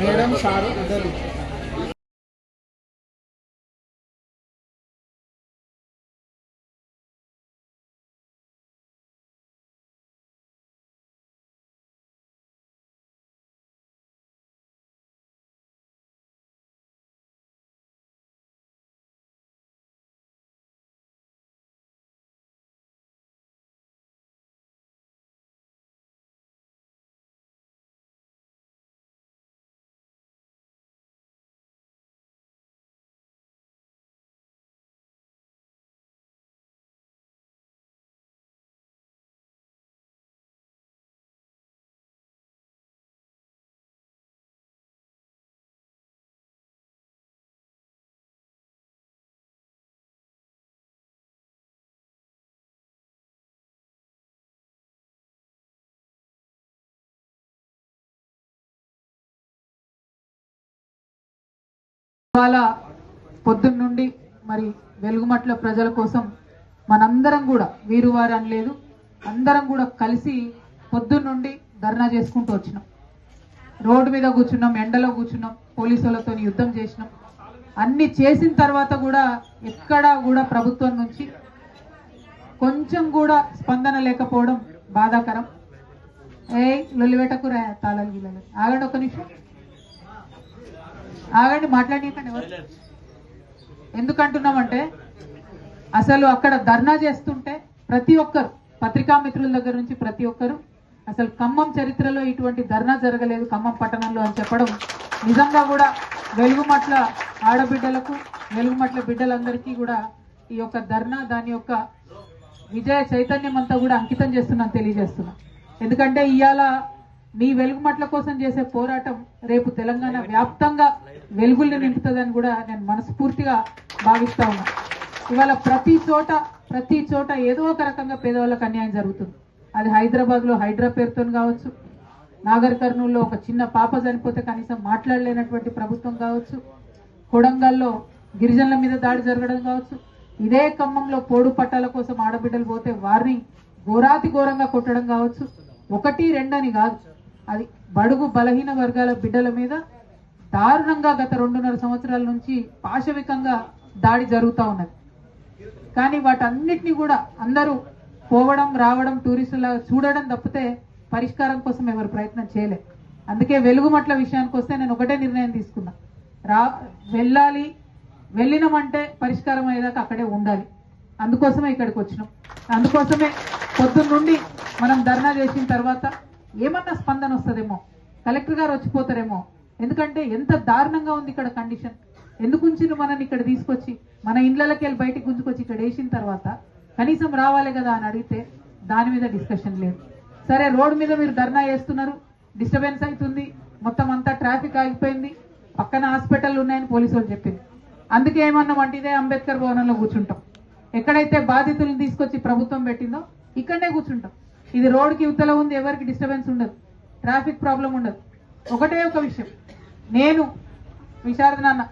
Madam sir ఇద్దరు ఇవాళ పొద్దున్న నుండి మరి వెలుగుమట్ల ప్రజల కోసం మనందరం కూడా వీరువారు అని లేదు, అందరం కూడా కలిసి పొద్దున్న నుండి ధర్నా చేసుకుంటూ వచ్చినాం. రోడ్డు మీద కూర్చున్నాం, ఎండలో కూర్చున్నాం, పోలీసులతో యుద్ధం చేసినాం. అన్ని చేసిన తర్వాత కూడా ఎక్కడా కూడా ప్రభుత్వం నుంచి కొంచెం కూడా స్పందన లేకపోవడం బాధాకరం. లొల్లివేటకు తాళాలు వీళ్ళని ఆగండి, ఒక్క నిమిషం ఆగండి, మాట్లాడికండి. ఎవరు ఎందుకంటున్నామంటే అసలు అక్కడ ధర్నా చేస్తుంటే ప్రతి ఒక్కరు, పత్రికా మిత్రుల దగ్గర నుంచి ప్రతి ఒక్కరు, అసలు ఖమ్మం చరిత్రలో ఇటువంటి ధర్నా జరగలేదు ఖమ్మం పట్టణంలో అని చెప్పడం నిజంగా కూడా వెలుగుమట్ల ఆడబిడ్డలకు, వెలుగుమట్ల బిడ్డలందరికీ కూడా ఈ యొక్క ధర్నా దాని యొక్క విజయ చైతన్యం అంతా కూడా అంకితం చేస్తున్నాను, తెలియజేస్తున్నా. ఎందుకంటే ఇవాళ మీ వెలుగుమట్ల కోసం చేసే పోరాటం రేపు తెలంగాణ వ్యాప్తంగా వెలుగుల్ని నింపుతుందని కూడా నేను మనస్ఫూర్తిగా భావిస్తా ఉన్నా. ఇవాళ ప్రతి చోట ఏదో ఒక రకంగా పేదవాళ్ళకి అన్యాయం జరుగుతుంది. అది హైదరాబాద్ లో హైడ్రా పేరుతో కావచ్చు, నాగర్ కర్నూలులో ఒక చిన్న పాప చనిపోతే కనీసం మాట్లాడలేనటువంటి ప్రభుత్వం కావచ్చు, కొడంగల్లో గిరిజనుల మీద దాడి జరగడం కావచ్చు, ఇదే ఖమ్మంలో పోడు పట్టాల కోసం ఆడబిడ్డలు పోతే వారిని ఘోరాతి ఘోరంగా కొట్టడం కావచ్చు. 1, 2 అని కాదు, అది బడుగు బలహీన వర్గాల బిడ్డల మీద దారుణంగా గత 2.5 సంవత్సరాల నుంచి పాశవికంగా దాడి జరుగుతూ ఉన్నది. కానీ వాటన్నిటిని కూడా అందరూ పోవడం రావడం టూరిస్టులా చూడడం తప్పితే పరిష్కారం కోసం ఎవరు ప్రయత్నం చేయలేదు. అందుకే వెలుగుమట్ల విషయానికి వస్తే నేను ఒకటే నిర్ణయం తీసుకున్నా, వెళ్ళాలి, వెళ్ళినామంటే పరిష్కారం అయ్యేదాకా అక్కడే ఉండాలి. అందుకోసమే ఇక్కడికి వచ్చినాం. అందుకోసమే పొద్దున్న నుండి మనం ధర్నా చేసిన తర్వాత ఏమన్నా స్పందన వస్తుందేమో, కలెక్టర్ గారు వచ్చిపోతారేమో. ఎందుకంటే ఎంత దారుణంగా ఉంది ఇక్కడ కండిషన్. ఎందుకు ఉంచిన మనని ఇక్కడ తీసుకొచ్చి మన ఇండ్లకి వెళ్ళి బయటికి గుంజుకొచ్చి ఇక్కడ వేసిన తర్వాత కనీసం రావాలి కదా అని అడిగితే దాని మీద డిస్కషన్ లేదు. సరే, రోడ్డు మీద మీరు ధర్నా చేస్తున్నారు, డిస్టర్బెన్స్ అవుతుంది, మొత్తం అంతా ట్రాఫిక్ ఆగిపోయింది, పక్కన హాస్పిటల్ ఉన్నాయని పోలీసు వాళ్ళు చెప్పింది. అందుకే ఏమన్నామంటే ఇదే అంబేద్కర్ భవనంలో కూర్చుంటాం. ఎక్కడైతే బాధితులను తీసుకొచ్చి ప్రభుత్వం పెట్టిందో ఇక్కడనే కూర్చుంటాం. ఇది రోడ్డుకి ఇవతల ఉంది, ఎవరికి డిస్టర్బెన్స్ ఉండదు, ట్రాఫిక్ ప్రాబ్లం ఉండదు. ఒకటే ఒక విషయం, నేను విశారద నాన్న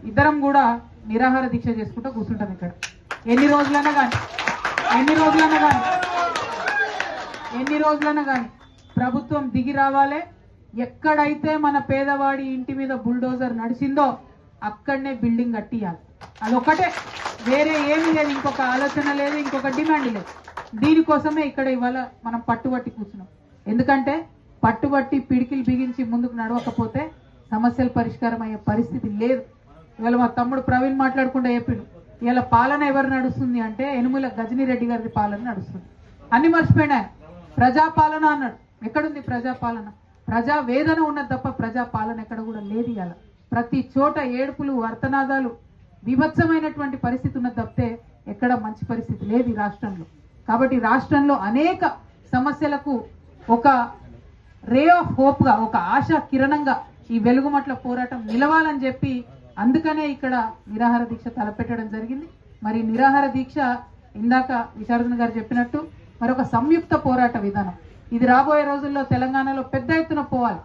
ఇద్దరం కూడా నిరాహార దీక్ష చేసుకుంటూ కూర్చుంటాం ఇక్కడ. ఎన్ని రోజులైనా కానీ ప్రభుత్వం దిగి రావాలి. ఎక్కడైతే మన పేదవాడి ఇంటి మీద బుల్డోజర్ నడిచిందో అక్కడనే బిల్డింగ్ కట్టియాలి. అదొకటే, వేరే ఏమీ లేదు, ఇంకొక ఆలోచన లేదు, ఇంకొక డిమాండ్ లేదు. దీనికోసమే ఇక్కడ ఇవాళ మనం పట్టుబట్టి కూర్చున్నాం. ఎందుకంటే పట్టుబట్టి పిడికిలు బిగించి ముందుకు నడవకపోతే సమస్యలు పరిష్కారం అయ్యే పరిస్థితి లేదు. ఇవాళ మా తమ్ముడు ప్రవీణ్ మాట్లాడుకుంటూ చెప్పిండు, ఇవాళ పాలన ఎవరు నడుస్తుంది అంటే యనుమల గజనీ రెడ్డి గారి పాలన నడుస్తుంది. అన్ని మర్చిపోయినా ప్రజాపాలన అన్నాడు. ఎక్కడుంది ప్రజాపాలన? ప్రజా వేదన ఉన్నది తప్ప ప్రజాపాలన ఎక్కడ కూడా లేదు. ఇవాళ ప్రతి చోట ఏడుపులు, వర్తనాదాలు, విభత్సమైనటువంటి పరిస్థితి ఉన్నది తప్పితే ఎక్కడ మంచి పరిస్థితి లేదు ఈ రాష్ట్రంలో. కాబట్టి రాష్ట్రంలో అనేక సమస్యలకు ఒక రే ఆఫ్ హోప్ గా, ఒక ఆశా కిరణంగా ఈ వెలుగుమట్ల పోరాటం నిలవాలని చెప్పి అందుకనే ఇక్కడ నిరాహార దీక్ష తలపెట్టడం జరిగింది. మరి నిరాహార దీక్ష ఇందాక విశారదన్ గారు చెప్పినట్టు మరొక సంయుక్త పోరాట విధానం. ఇది రాబోయే రోజుల్లో తెలంగాణలో పెద్ద ఎత్తున పోవాలి.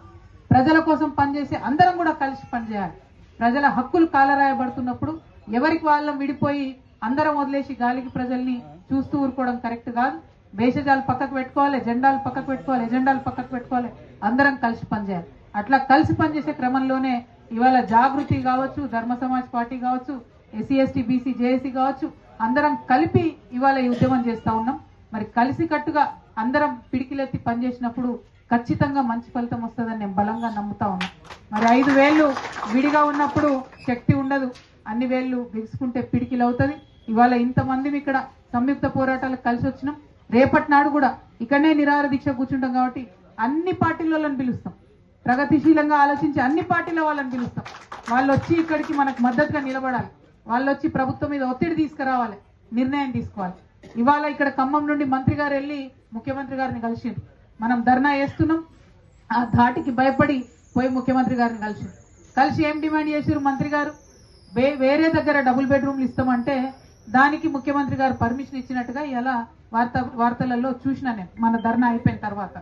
ప్రజల కోసం పనిచేసి అందరం కూడా కలిసి పనిచేయాలి. ప్రజల హక్కులు కాలరాయబడుతున్నప్పుడు ఎవరికి వాళ్ళం విడిపోయి అందరం వదిలేసి గాలికి ప్రజల్ని చూస్తూ ఊరుకోవడం కరెక్ట్ కాదు. భేషజాలు పక్కకు పెట్టుకోవాలి, జెండాలు పక్కకు పెట్టుకోవాలి, ఎజెండాలు పక్కకు పెట్టుకోవాలి, అందరం కలిసి పనిచేయాలి. అట్లా కలిసి పనిచేసే క్రమంలోనే ఇవాళ జాగృతి కావచ్చు, ధర్మ సమాజ్ పార్టీ కావచ్చు, ఎస్సీ ఎస్టీ బీసీ జేఏసీ కావచ్చు, అందరం కలిపి ఇవాళ ఈ ఉద్యమం చేస్తా ఉన్నాం. మరి కలిసి కట్టుగా అందరం పిడికిలెత్తి పనిచేసినప్పుడు ఖచ్చితంగా మంచి ఫలితం వస్తుందని నేను బలంగా నమ్ముతా ఉన్నా. మరి 5 వేళ్ళు విడిగా ఉన్నప్పుడు శక్తి ఉండదు, అన్ని వేళ్ళు బిగుసుకుంటే పిడికిలు అవుతుంది. ఇవాళ ఇంతమంది ఇక్కడ సంయుక్త పోరాటాలకు కలిసి వచ్చినాం. రేపటి నాడు కూడా ఇక్కడనే నిరాహార దీక్ష కూర్చుంటాం కాబట్టి అన్ని పార్టీల వాళ్ళని పిలుస్తాం, ప్రగతిశీలంగా ఆలోచించి అన్ని పార్టీల వాళ్ళని పిలుస్తాం. వాళ్ళు వచ్చి ఇక్కడికి మనకు మద్దతుగా నిలబడాలి, వాళ్ళు వచ్చి ప్రభుత్వం మీద ఒత్తిడి తీసుకురావాలి, నిర్ణయం తీసుకోవాలి. ఇవాళ ఇక్కడ ఖమ్మం నుండి మంత్రి గారు వెళ్ళి ముఖ్యమంత్రి గారిని కలిసిండ్రు. మనం ధర్నా చేస్తున్నాం, ఆ ధాటికి భయపడి పోయి ముఖ్యమంత్రి గారిని కలిసి ఏం డిమాండ్ చేశారు మంత్రి గారు? వేరే దగ్గర డబుల్ బెడ్రూమ్లు ఇస్తామంటే దానికి ముఖ్యమంత్రి గారు పర్మిషన్ ఇచ్చినట్టుగా ఇలా వార్తలలో చూసినా నేను. మన ధర్నా అయిపోయిన తర్వాత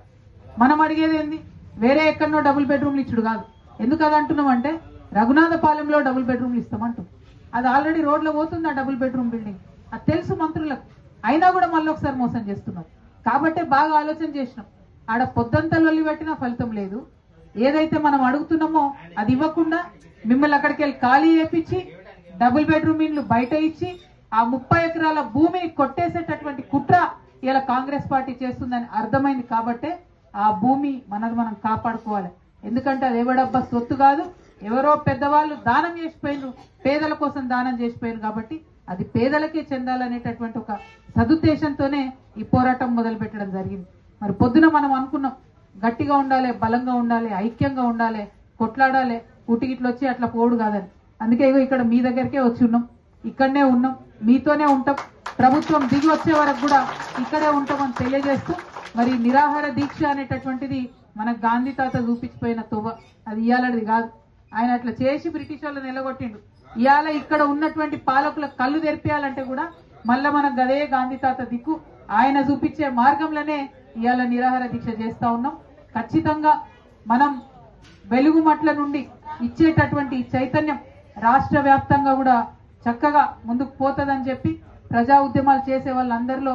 మనం అడిగేది ఏంది? వేరే ఎక్కడనో డబుల్ బెడ్రూమ్లు ఇచ్చుడు కాదు. ఎందుకు అది అంటున్నాం అంటే రఘునాథపాలెంలో డబుల్ బెడ్రూమ్లు ఇస్తామంటాం. అది ఆల్రెడీ రోడ్లో పోతుంది ఆ డబుల్ బెడ్రూమ్ బిల్డింగ్, అది తెలుసు మంత్రులకు. అయినా కూడా మళ్ళీ ఒకసారి మోసం చేస్తున్నారు. కాబట్టే బాగా ఆలోచన చేసినాం. ఆడ పొద్దంతా లొల్లి పెట్టినా ఫలితం లేదు. ఏదైతే మనం అడుగుతున్నామో అది ఇవ్వకుండా మిమ్మల్ని అక్కడికి వెళ్ళి ఖాళీ చేపించి డబుల్ బెడ్రూమ్ ఇండ్లు బయట ఇచ్చి ఆ 30 ఎకరాల భూమిని కొట్టేసేటటువంటి కుట్ర ఇలా కాంగ్రెస్ పార్టీ చేస్తుందని అర్థమైంది. కాబట్టే ఆ భూమి మనది మనం కాపాడుకోవాలి. ఎందుకంటే అది ఎవడబ్బా సొత్తు కాదు, ఎవరో పెద్దవాళ్ళు దానం చేసిపోయినారు, పేదల కోసం దానం చేసిపోయారు. కాబట్టి అది పేదలకే చెందాలనేటటువంటి ఒక సదుద్దేశంతోనే ఈ పోరాటం మొదలు పెట్టడం జరిగింది. మరి పొద్దున మనం అనుకున్నాం గట్టిగా ఉండాలి, బలంగా ఉండాలి, ఐక్యంగా ఉండాలి, కొట్లాడాలి, ఉటికిట్లు వచ్చి అట్లా పోడు కాదని. అందుకే ఇక్కడ మీ దగ్గరికే వచ్చి ఉన్నాం, ఇక్కడనే ఉన్నాం, మీతోనే ఉంటాం, ప్రభుత్వం దిగి వచ్చే వరకు కూడా ఇక్కడే ఉంటామని తెలియజేస్తూ మరి నిరాహార దీక్ష అనేటటువంటిది మన గాంధీ తాత చూపించిపోయిన తొవ్వ, అది ఇయాలది కాదు. ఆయన అట్లా చేసి బ్రిటిష్ వాళ్ళని నిలగొట్టిండు. ఇవాళ ఇక్కడ ఉన్నటువంటి పాలకుల కళ్ళు తెరిపేయాలంటే కూడా మళ్ళా మనకు అదే గాంధీ తాత దిక్కు, ఆయన చూపించే మార్గంలోనే ఇవాళ నిరాహార దీక్ష చేస్తా ఉన్నాం. ఖచ్చితంగా మనం వెలుగుమట్ల నుండి ఇచ్చేటటువంటి చైతన్యం రాష్ట్ర వ్యాప్తంగా కూడా చక్కగా ముందుకు పోతుందని చెప్పి, ప్రజా ఉద్యమాలు చేసే వాళ్ళందరిలో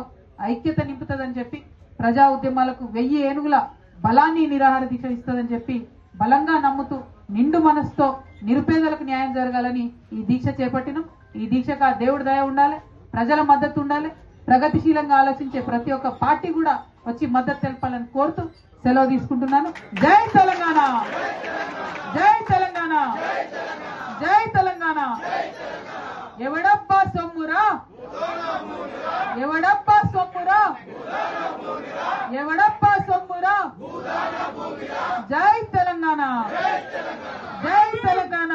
ఐక్యత నింపుతుందని చెప్పి, ప్రజా ఉద్యమాలకు 1000 ఏనుగుల బలాన్ని నిరాహార దీక్ష ఇస్తుందని చెప్పి బలంగా నమ్ముతూ నిండు మనసుతో నిరుపేదలకు న్యాయం జరగాలని ఈ దీక్ష చేపట్టినాం. ఈ దీక్షకు ఆ దేవుడి దయ ఉండాలి, ప్రజల మద్దతు ఉండాలి, ప్రగతిశీలంగా ఆలోచించే ప్రతి ఒక్క పార్టీ కూడా వచ్చి మద్దతు తెలపాలని కోరుతూ సెలవు తీసుకుంటున్నాను. జై తెలంగాణ, జై తెలంగాణ, జై తెలంగాణ. ఎవడబ్బా సొమ్మురా, ఎవడబ్బా సొమ్మురా, ఎవడబ్బా సొమ్మురా. జై తెలంగాణ, జై తెలంగాణ.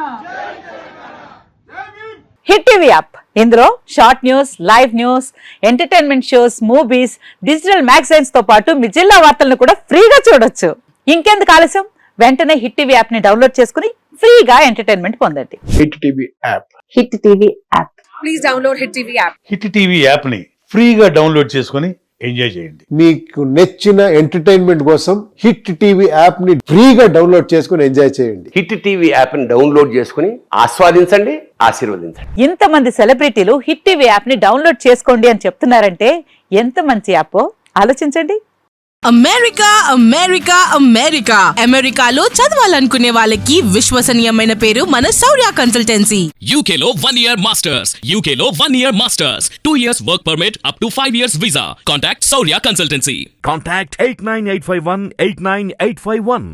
హిట్ టీవీ యాప్, ఇందులో short news, live news, entertainment shows, movies, digital magazines తో పాటు మీ జిల్లా వార్తలను కూడా ఫ్రీగా చూడొచ్చు. ఇంకెందుకు ఆలస్యం, వెంటనే హిట్ టీవీ యాప్ ని డౌన్లోడ్ చేసుకుని ఫ్రీగా ఎంటర్టైన్మెంట్ పొందండి. Hit TV app, hit TV app. Please download hit TV app. Hit TV app ని ఫ్రీగా డౌన్లోడ్ చేసుకుని ఎంజాయ్ చేయండి. మీకు నచ్చిన ఎంటర్టైన్మెంట్ కోసం హిట్ టీవీ యాప్ ని ఫ్రీగా డౌన్లోడ్ చేసుకుని ఎంజాయ్ చేయండి. హిట్ టీవీ యాప్ ని డౌన్లోడ్ చేసుకుని ఆస్వాదించండి, ఆశీర్వదించండి. ఇంతమంది సెలబ్రిటీలు హిట్ టీవీ యాప్ ని డౌన్లోడ్ చేసుకోండి అని చెప్తున్నారంటే ఎంత మంచి యాప్ ఆలోచించండి. అమెరికా అమెరికా అమెరికా అమెరికాలో చదవాలనుకునే వాళ్ళకి విశ్వసనీయమైన పేరు మన శౌర్య కన్సల్టెన్సీ. UK లో 1 year masters, UK లో 1 year masters, 2 years work permit up to 5 years visa. Contact Saurya Consultancy. Contact 89851 89851.